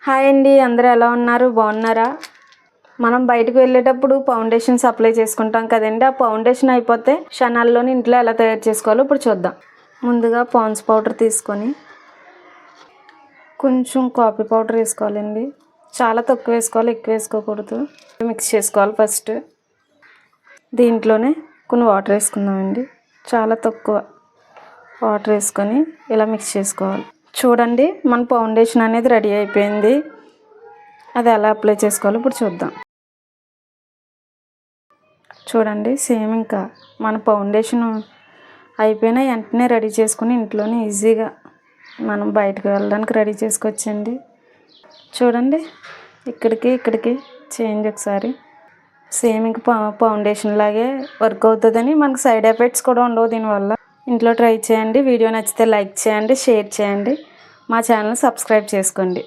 Hi అండి, అందరూ ఎలా ఉన్నారు? బాగున్నారా? మనం బయటకు వెళ్ళేటప్పుడు ఫౌండేషన్స్ అప్లై చేసుకుంటాం కదండి. ఆ ఫౌండేషన్ అయిపోతే క్షణాల్లోనే ఇంట్లో ఎలా తయారు చేసుకోవాలో ఇప్పుడు చూద్దాం. ముందుగా పాండ్స్ పౌడర్ తీసుకొని కొంచెం కాఫీ పౌడర్ వేసుకోవాలండి. చాలా తక్కువ వేసుకోవాలి, ఎక్కువ వేసుకోకూడదు. మిక్స్ చేసుకోవాలి. ఫస్ట్ దీంట్లోనే కొన్ని వాటర్ వేసుకుందామండి. చాలా తక్కువ వాటర్ వేసుకొని ఇలా మిక్స్ చేసుకోవాలి. చూడండి, మన ఫౌండేషన్ అనేది రెడీ అయిపోయింది. అది ఎలా అప్లై చేసుకోవాలో ఇప్పుడు చూద్దాం. చూడండి, సేమ్ ఇంకా మన ఫౌండేషన్ అయిపోయిన వెంటనే రెడీ చేసుకుని ఇంట్లోనే ఈజీగా మనం బయటకు వెళ్ళడానికి రెడీ చేసుకోవచ్చండి. చూడండి, ఇక్కడికి చేంజ్ ఒకసారి. సేమ్ ఇంకా ఫౌండేషన్ లాగే వర్క్ అవుతుందని మనకు సైడ్ ఎఫెక్ట్స్ కూడా ఉండవు దీనివల్ల. ఇంట్లో ట్రై చేయండి. వీడియో నచ్చితే లైక్ చేయండి, షేర్ చేయండి. మా ఛానల్ సబ్స్క్రైబ్ చేసుకోండి.